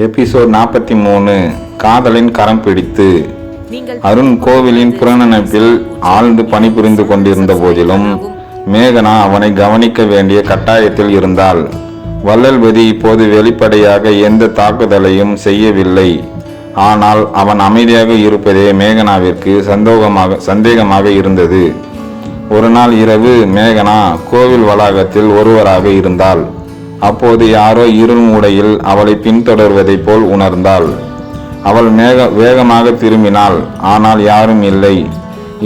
Episode 43 காதலின் கரம் பிடித்து. அருண் கோவிலின் புறநணைப்பில் ஆழ்ந்து பணிபுரிந்து கொண்டிருந்த போதிலும் மேகனா அவனை கவனிக்க வேண்டிய கட்டாயத்தில் இருந்தாள். வள்ளல்பதி இப்போது வெளிப்படையாக எந்த தாக்குதலையும் செய்யவில்லை. ஆனால் அவன் அமைதியாக இருப்பதே மேகனாவிற்கு சந்தேகமாக இருந்தது. ஒரு நாள் இரவு மேகனா கோவில் வளாகத்தில் ஒருவராக இருந்தாள். அப்போது யாரோ இருள் மூடையில் அவளை பின்தொடர்வதைப் போல் உணர்ந்தாள். அவள் வேகமாக திரும்பினாள். ஆனால் யாரும் இல்லை.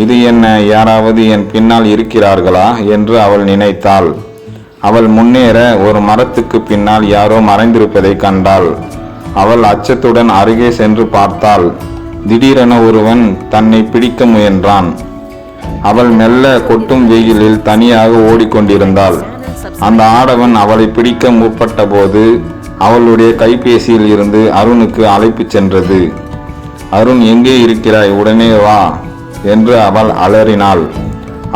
இது என்ன, யாராவது என் பின்னால் இருக்கிறார்களா என்று அவள் நினைத்தாள். அவள் முன்னேற ஒரு மரத்துக்கு பின்னால் யாரோ மறைந்திருப்பதை கண்டாள். அவள் அச்சத்துடன் அருகே சென்று பார்த்தாள். திடீரென ஒருவன் தன்னை பிடிக்க முயன்றான். அவள் மெல்ல கொட்டும் வெயிலில் தனியாக ஓடிக்கொண்டிருந்தாள். அந்த ஆடவன் அவளை பிடிக்க முற்பட்ட போது அவளுடைய கைபேசியில் இருந்து அருணுக்கு அழைப்பு சென்றது. அருண், எங்கே இருக்கிறாய்? உடனே வா என்று அவள் அலறினாள்.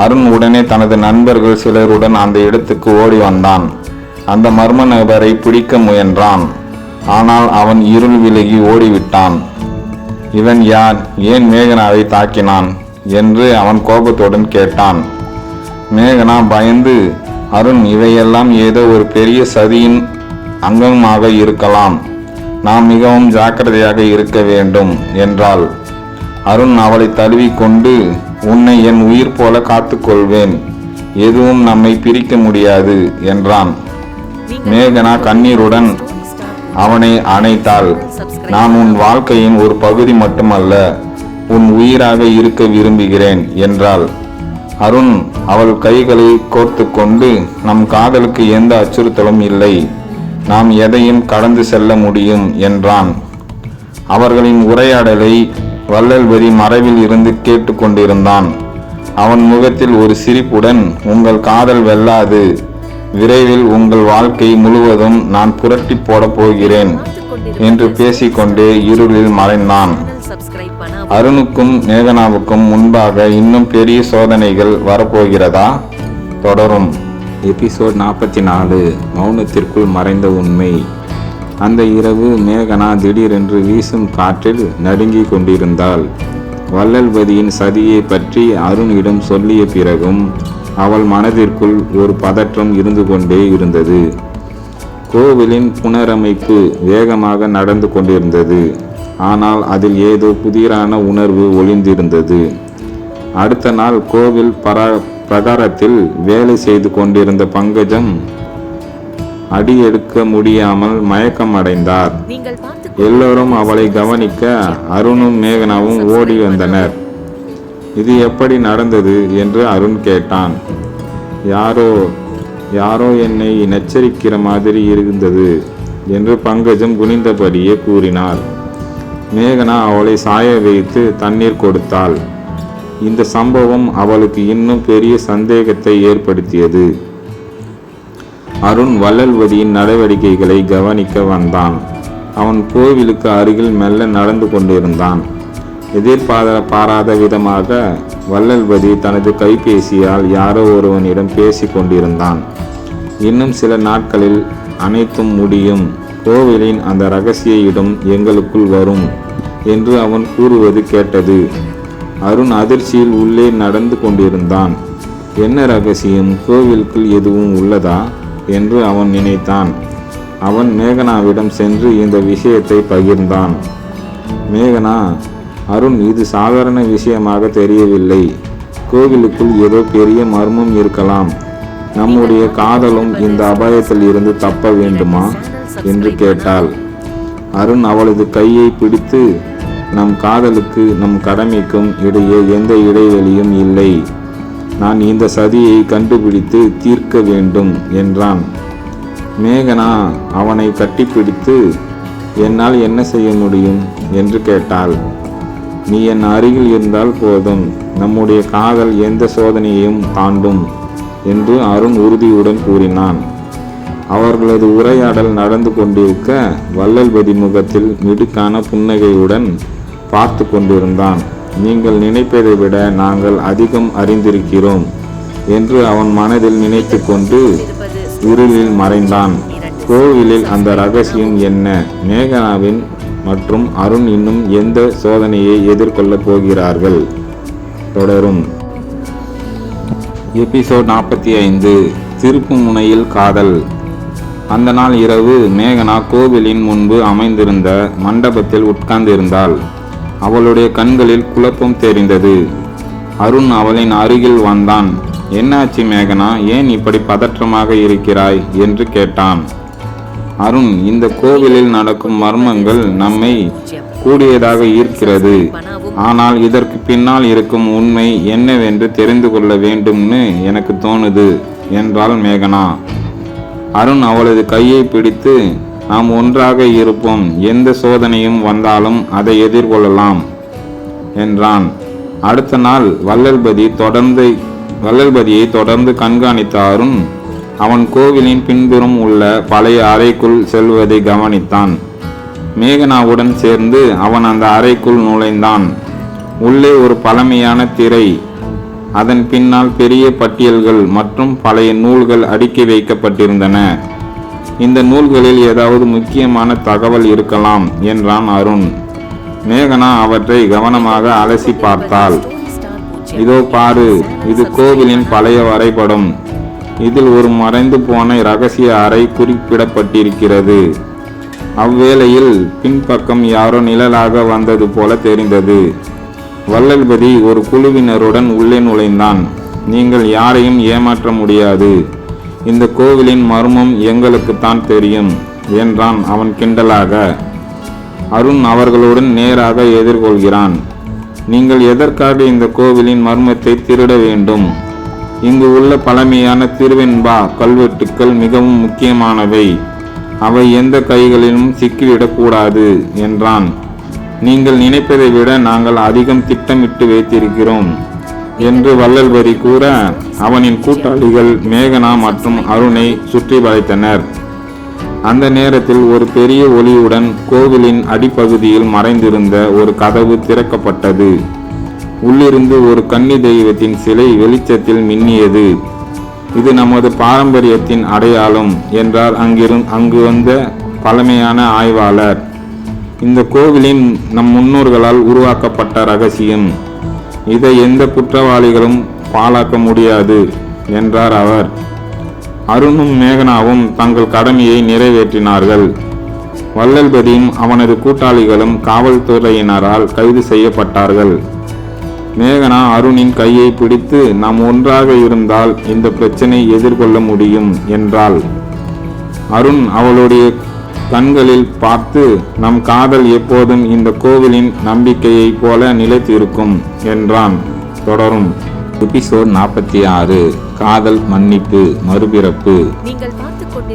அருண் உடனே தனது நண்பர்கள் சிலருடன் அந்த இடத்துக்கு ஓடி வந்தான். அந்த மர்ம நபரை பிடிக்க முயன்றான். ஆனால் அவன் இருள் விலகி ஓடிவிட்டான். இவன் யார்? ஏன் மேகனாவை தாக்கினான் என்று அவன் கோபத்துடன் கேட்டான். மேகனா பயந்து, அருண், இவையெல்லாம் ஏதோ ஒரு பெரிய சதியின் அங்கமாக இருக்கலாம். நாம் மிகவும் ஜாக்கிரதையாக இருக்க வேண்டும் என்றாள். அருண் அவளை தழுவிக்கொண்டு, உன்னை என் உயிர் போல காத்துக்கொள்வேன், எதுவும் நம்மை பிரிக்க முடியாது என்றான். மேகனா கண்ணீருடன் அவனை அணைத்தாள். நான் உன் வாழ்க்கையின் ஒரு பகுதி மட்டுமல்ல, உன் உயிராக இருக்க விரும்புகிறேன் என்றாள். அருண் அவள் கைகளை கோர்த்து கொண்டு, நம் காதலுக்கு எந்த அச்சுறுத்தலும் இல்லை, நாம் எதையும் கடந்து செல்ல முடியும் என்றான். அவர்களின் உரையாடலை வள்ளல்பதி மறைவில் இருந்து கேட்டுக்கொண்டிருந்தான். அவன் முகத்தில் ஒரு சிரிப்புடன், உங்கள் காதல் வெல்லாது, விரைவில் உங்கள் வாழ்க்கை முழுவதும் நான் புரட்டி போடப் போகிறேன் என்று பேசிக்கொண்டே இருளில் மறைந்தான். அருணுக்கும் மேகனாவுக்கும் முன்பாக இன்னும் பெரிய சோதனைகள் வரப்போகிறதா? தொடரும். எபிசோட் 44 மௌனத்திற்குள் மறைந்த உண்மை. அந்த இரவு மேகனா திடீரென்று வீசும் காற்றில் நடுங்கிக் கொண்டிருந்தாள். வள்ளல்பதியின் சதியை பற்றி அருணிடம் சொல்லிய பிறகும் அவள் மனதிற்குள் ஒரு பதற்றம் இருந்து கொண்டே இருந்தது. கோவிலின் புனரமைப்பு வேகமாக நடந்து கொண்டிருந்தது. ஆனால் அதில் ஏதோ புதிரான உணர்வு ஒளிந்திருந்தது. அடுத்த நாள் கோவில் பிரகாரத்தில் வேலை செய்து கொண்டிருந்த பங்கஜம் அடியெடுக்க முடியாமல் மயக்கம் அடைந்தார். எல்லோரும் அவளை கவனிக்க அருணும் மேகனாவும் ஓடி வந்தனர். இது எப்படி நடந்தது என்று அருண் கேட்டான். யாரோ என்னை நச்சரிக்கிற மாதிரி இருந்தது என்று பங்கஜம் குனிந்தபடியே கூறினார். மேகனா அவளை சாய வைத்து தண்ணீர் கொடுத்தாள். இந்த சம்பவம் அவளுக்கு இன்னும் பெரிய சந்தேகத்தை ஏற்படுத்தியது. அருண் வள்ளல்பதியின் நடவடிக்கைகளை கவனிக்க வந்தான். அவன் கோவிலுக்கு அருகில் மெல்ல நடந்து கொண்டிருந்தான். எதிர்பாராத விதமாக வள்ளல்பதி தனது கைபேசியால் யாரோ ஒருவனிடம் பேசி கொண்டிருந்தான். இன்னும் சில நாட்களில் அனைத்தும் முடியும், கோவிலின் அந்த இரகசிய இடம் எங்களுக்குள் வரும் என்று அவன் கூறுவது கேட்டது. அருண் அதிர்ச்சியில் உள்ளே நடந்து கொண்டிருந்தான். என்ன ரகசியம்? கோவிலுக்குள் எதுவும் உள்ளதா என்று அவன் நினைத்தான். அவன் மேகனாவிடம் சென்று இந்த விஷயத்தை பகிர்ந்தான். மேகனா, அருண், இது சாதாரண விஷயமாக தெரியவில்லை. கோவிலுக்குள் ஏதோ பெரிய மர்மம் இருக்கலாம். நம்முடைய காதலும் இந்த அபாயத்தில் இருந்து தப்ப வேண்டுமா என்று கேட்டாள். அருண் அவளது கையை பிடித்து, நம் காதலுக்கு நம் கடமைக்கும் இடையே எந்த இடைவெளியும் இல்லை. நான் இந்த சதியை கண்டுபிடித்து தீர்க்க வேண்டும் என்றான். மேகனா அவனை கட்டிப்பிடித்து, என்னால் என்ன செய்ய முடியும் என்று கேட்டாள். நீ என் அருகில் இருந்தால் போதும், நம்முடைய காதல் எந்த சோதனையையும் தாண்டும் என்று அருண் உறுதியுடன் கூறினான். அவர்களது உரையாடல் நடந்து கொண்டிருக்க வள்ளல்பதி முகத்தில் மிடுக்கான புன்னகையுடன் பார்த்து கொண்டிருந்தான். நீங்கள் நினைப்பதை விட நாங்கள் அதிகம் அறிந்திருக்கிறோம் என்று அவன் மனதில் நினைத்து கொண்டு இருளில் மறைந்தான். கோவிலில் அந்த ரகசியம் என்ன? மேகனாவின் மற்றும் அருண் இன்னும் எந்த சோதனையை எதிர்கொள்ளப் போகிறார்கள்? தொடரும். எபிசோட் 45. திருப்புமுனையில் காதல். அந்த நாள் இரவு மேகனா கோவிலின் முன்பு அமைந்திருந்த மண்டபத்தில் உட்கார்ந்திருந்தாள். அவளுடைய கண்களில் குழப்பம் தெரிந்தது. அருண் அவளின் அருகில் வந்தான். என்னாச்சு மேகனா, ஏன் இப்படி பதற்றமாக இருக்கிறாய் என்று கேட்டான். அருண், இந்த கோவிலில் நடக்கும் மர்மங்கள் நம்மை கூடியதாக ஈர்க்கிறது. ஆனால் இதற்கு பின்னால் இருக்கும் உண்மை என்னவென்று தெரிந்து கொள்ள வேண்டும்னு எனக்கு தோணுது என்றாள் மேகனா. அருண் அவளது கையை பிடித்து, நாம் ஒன்றாக இருப்போம், எந்த சோதனையும் வந்தாலும் அதை எதிர்கொள்ளலாம் என்றான். அடுத்த நாள் வள்ளல்பதியை தொடர்ந்து கண்காணித்த அருண் அவன் கோவிலின் பின்புறம் உள்ள பழைய அறைக்குள் செல்வதை கவனித்தான். மேகனாவுடன் சேர்ந்து அவன் அந்த அறைக்குள் நுழைந்தான். உள்ளே ஒரு பழமையான திரை, அதன் பின்னால் பெரிய பட்டியல்கள் மற்றும் பழைய நூல்கள் அடுக்கி வைக்கப்பட்டிருந்தன. இந்த நூல்களில் ஏதாவது முக்கியமான தகவல் இருக்கலாம் என்றான் அருண். மேகனா அவற்றை கவனமாக அலசி பார்த்தாள். இதோ பாரு, இது கோவிலின் பழைய வரைபடம். இதில் ஒரு மறைந்து போன இரகசிய அறை குறிப்பிடப்பட்டிருக்கிறது. அவ்வேளையில் பின்பக்கம் யாரோ நிழலாக வந்தது போல தெரிந்தது. வள்ளல்பதி ஒரு குழுவினருடன் உள்ளே நுழைந்தான். நீங்கள் யாரையும் ஏமாற்ற முடியாது. இந்த கோவிலின் மர்மம் எங்களுக்குத்தான் தெரியும் என்றான் அவன் கிண்டலாக. அருண் அவர்களுடன் நேராக எதிர்கொள்கிறான். நீங்கள் எதற்காக இந்த கோவிலின் மர்மத்தை திருட வேண்டும்? இங்கு உள்ள பழமையான திருவெண்பா கல்வெட்டுக்கள் மிகவும் முக்கியமானவை. அவை எந்த கைகளிலும் சிக்கிவிடக்கூடாது என்றான். நீங்கள் நினைப்பதை விட நாங்கள் அதிகம் திட்டமிட்டு வைத்திருக்கிறோம் என்று வள்ளல்பதி கூற, அவனின் கூட்டாளிகள் மேகனா மற்றும் அருணை சுற்றி வளைத்தனர். அந்த நேரத்தில் ஒரு பெரிய ஒளியுடன் கோவிலின் அடிப்பகுதியில் மறைந்திருந்த ஒரு கதவு திறக்கப்பட்டது. உள்ளிருந்து ஒரு கன்னி தெய்வத்தின் சிலை வெளிச்சத்தில் மின்னியது. இது நமது பாரம்பரியத்தின் அடையாளம் என்றார் அங்கு வந்த பழமையான ஆய்வாளர். இந்த கோவிலின் நம் முன்னோர்களால் உருவாக்கப்பட்ட ரகசியம். இதை எந்த குற்றவாளிகளும் பாழாக்க முடியாது என்றார் அவர். அருணும் மேகனாவும் தங்கள் கடமையை நிறைவேற்றினார்கள். வள்ளல்பதியும் அவனது கூட்டாளிகளும் காவல்துறையினரால் கைது செய்யப்பட்டார்கள். மேகனா அருணின் கையை பிடித்து, நாம் ஒன்றாக இருந்தால் இந்த பிரச்சனை எதிர்கொள்ள முடியும் என்றாள். அருண் அவளுடைய கண்களில் பார்த்து, நம் காதல் எப்போதும் இந்த கோவிலின் நம்பிக்கையை போல நிலைத்திருக்கும் என்றான். தொடரும். எபிசோட் 46. காதல், மன்னிப்பு, மறுபிறப்பு.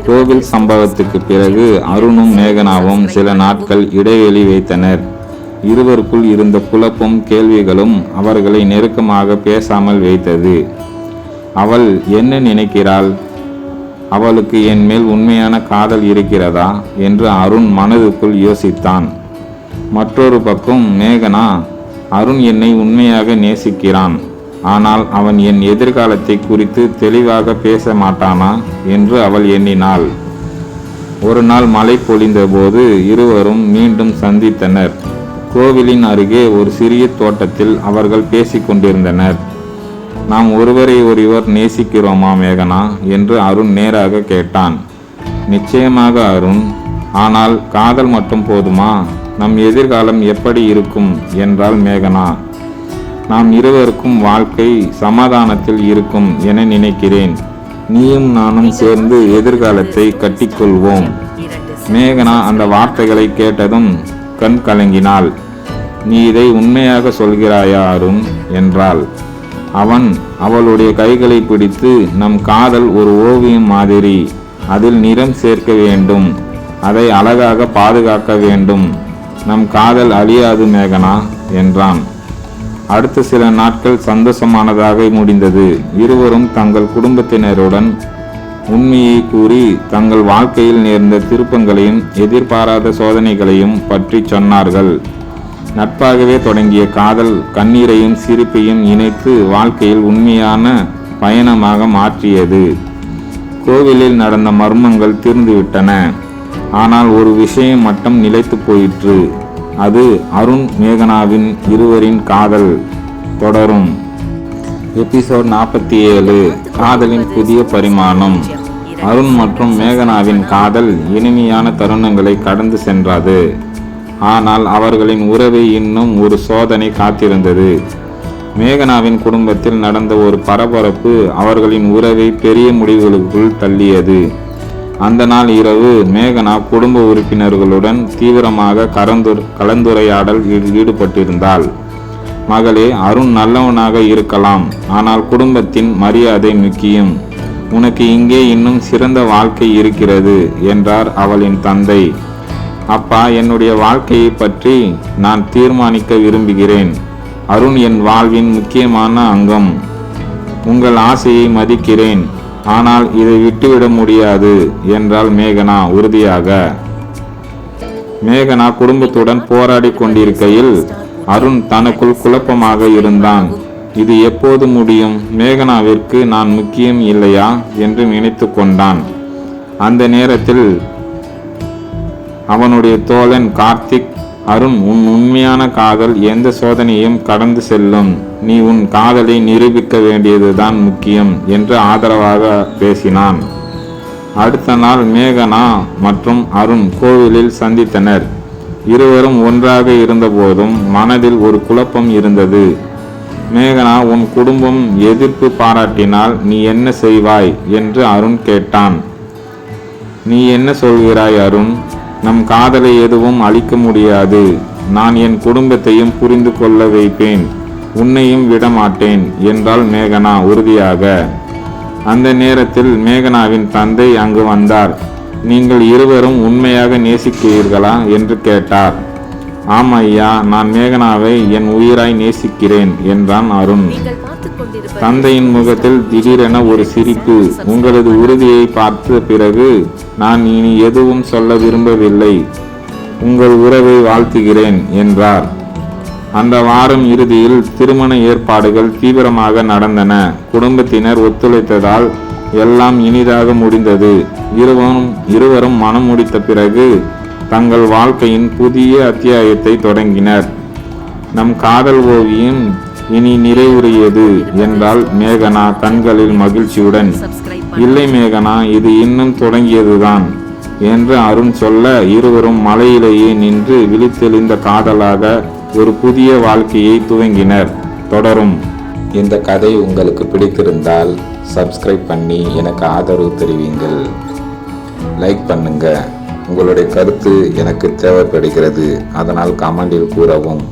கோவில் சம்பவத்துக்கு பிறகு அருணும் மேகனாவும் சில நாட்கள் இடைவெளி வைத்தனர். இருவருக்குள் இருந்த குழப்பம் கேள்விகளும் அவர்களை நெருக்கமாக பேசாமல் வைத்தது. அவள் என்ன நினைக்கிறாள்? அவளுக்கு என் மேல் உண்மையான காதல் இருக்கிறதா என்று அருண் மனதுக்குள் யோசித்தான். மற்றொரு பக்கம் மேகனா, அருண் என்னை உண்மையாக நேசிக்கிறான், ஆனால் அவன் என் எதிர்காலத்தை குறித்து தெளிவாக பேச மாட்டானா என்று அவள் எண்ணினாள். ஒரு நாள் மழை பொழிந்த போது இருவரும் மீண்டும் சந்தித்தனர். கோவிலின் அருகே ஒரு சிறிய தோட்டத்தில் அவர்கள் பேசிக்கொண்டிருந்தனர். நாம் ஒருவரை ஒருவர் நேசிக்கிறோமா மேகனா என்று அருண் நேராக கேட்டான். நிச்சயமாக அருண், ஆனால் காதல் மட்டும் போதுமா? நம் எதிர்காலம் எப்படி இருக்கும் என்றாள் மேகனா. நாம் இருவருக்கும் வாழ்க்கை சமாதானத்தில் இருக்கும் என நினைக்கிறேன். நீயும் நானும் சேர்ந்து எதிர்காலத்தை கட்டிக்கொள்வோம். மேகனா அந்த வார்த்தைகளை கேட்டதும் கண் கலங்கினாள். நீ இதை உண்மையாக சொல்கிறாயா அருண் என்றாள். அவன் அவளுடைய கைகளை பிடித்து, நம் காதல் ஒரு ஓவியம் மாதிரி, அதில் நிறம் சேர்க்க வேண்டும், அதை அழகாக பாதுகாக்க வேண்டும். நம் காதல் அழியாது மேகனா என்றான். அடுத்த சில நாட்கள் சந்தோஷமானதாக முடிந்தது. இருவரும் தங்கள் குடும்பத்தினருடன் உண்மையை கூறி தங்கள் வாழ்க்கையில் நேர்ந்த திருப்பங்களையும் எதிர்பாராத சோதனைகளையும் பற்றி சொன்னார்கள். நட்பாகவே தொடங்கிய காதல் கண்ணீரையும் சிரிப்பையும் இணைத்து வாழ்க்கையில் உண்மையான பயணமாக மாற்றியது. கோவிலில் நடந்த மர்மங்கள் தீர்ந்துவிட்டன. ஆனால் ஒரு விஷயம் மட்டும் நிலைத்து போயிற்று. அது அருண் மேகனாவின் இருவரின் காதல். தொடரும். எபிசோட் 47. காதலின் புதிய பரிமாணம். அருண் மற்றும் மேகனாவின் காதல் இனிமையான தருணங்களை கடந்து சென்றது. ஆனால் அவர்களின் உறவை இன்னும் ஒரு சோதனை காத்திருந்தது. மேகனாவின் குடும்பத்தில் நடந்த ஒரு பரபரப்பு அவர்களின் உறவை பெரிய முடிவுகளுக்குள் தள்ளியது. அந்த நாள் இரவு மேகனா குடும்ப உறுப்பினர்களுடன் தீவிரமாக கலந்துரையாடல் ஈடுபட்டிருந்தாள். மகளே, அருண் நல்லவனாக இருக்கலாம், ஆனால் குடும்பத்தின் மரியாதை முக்கியம். உனக்கு இங்கே இன்னும் சிறந்த வாழ்க்கை இருக்கிறது என்றார் அவளின் தந்தை. அப்பா, என்னுடைய வாழ்க்கையை பற்றி நான் தீர்மானிக்க விரும்புகிறேன். அருண் என் வாழ்வின் முக்கியமான அங்கம். உங்கள் ஆசையை மதிக்கிறேன், ஆனால் இதை விட்டுவிட முடியாது என்றாள் மேகனா உறுதியாக. மேகனா குடும்பத்துடன் போராடி கொண்டிருக்கையில் அருண் தனக்குள் குழப்பமாக இருந்தான். இது எப்போது முடியும்? மேகனாவிற்கு நான் முக்கியம் இல்லையா என்று நினைத்து கொண்டான். அந்த நேரத்தில் அவனுடைய தோழன் கார்த்திக், அருண், உன் உண்மையான காதல் எந்த சோதனையும் கடந்து செல்லும். நீ உன் காதலை நிரூபிக்க வேண்டியதுதான் முக்கியம் என்று ஆதரவாக பேசினான். அடுத்த நாள் மேகனா மற்றும் அருண் கோவிலில் சந்தித்தனர். இருவரும் ஒன்றாக இருந்தபோதும் மனதில் ஒரு குழப்பம் இருந்தது. மேகனா, உன் குடும்பம் எதிர்ப்பு பாராட்டினால் நீ என்ன செய்வாய் என்று அருண் கேட்டான். நீ என்ன சொல்கிறாய் அருண்? நம் காதலை எதுவும் அழிக்க முடியாது. நான் என் குடும்பத்தையும் புரிந்து கொள்ள வைப்பேன், உன்னையும் விடமாட்டேன் என்றாள் மேகனா உறுதியாக. அந்த நேரத்தில் மேகனாவின் தந்தை அங்கு வந்தார். நீங்கள் இருவரும் உண்மையாக நேசிக்கிறீர்களா என்று கேட்டார். ஆம் ஐயா, நான் மேகனாவை என் உயிராய் நேசிக்கிறேன் என்றான் அருண். தந்தையின் முகத்தில் திடீரென ஒரு சிரிப்பு. உங்களது உறுதியை பார்த்த பிறகு நான் இனி எதுவும் சொல்ல விரும்பவில்லை. உங்கள் உறவை வாழ்த்துகிறேன் என்றார். அந்த வாரம் இறுதியில் திருமண ஏற்பாடுகள் தீவிரமாக நடந்தன. குடும்பத்தினர் ஒத்துழைத்ததால் எல்லாம் இனிதாக முடிந்தது. இருவரும் மனம் முடித்த பிறகு தங்கள் வாழ்க்கையின் புதிய அத்தியாயத்தை தொடங்கினர். நம் காதல் ஓவியம் இனி நிறைவுறியது என்றால் மேகனா கண்களில் மகிழ்ச்சியுடன். இல்லை மேகனா, இது இன்னும் தொடங்கியதுதான் என்று அருண் சொல்ல, இருவரும் மலையிலேயே நின்று விழித்தெழுந்த காதலாக ஒரு புதிய வாழ்க்கையை துவங்கினர். தொடரும். இந்த கதை உங்களுக்கு பிடித்திருந்தால் சப்ஸ்கிரைப் பண்ணி எனக்கு ஆதரவு தெரிவிங்கள். லைக் பண்ணுங்க. உங்களுடைய கருத்து எனக்கு தேவைப்படுகிறது, அதனால் கமெண்டில் கூறவும்.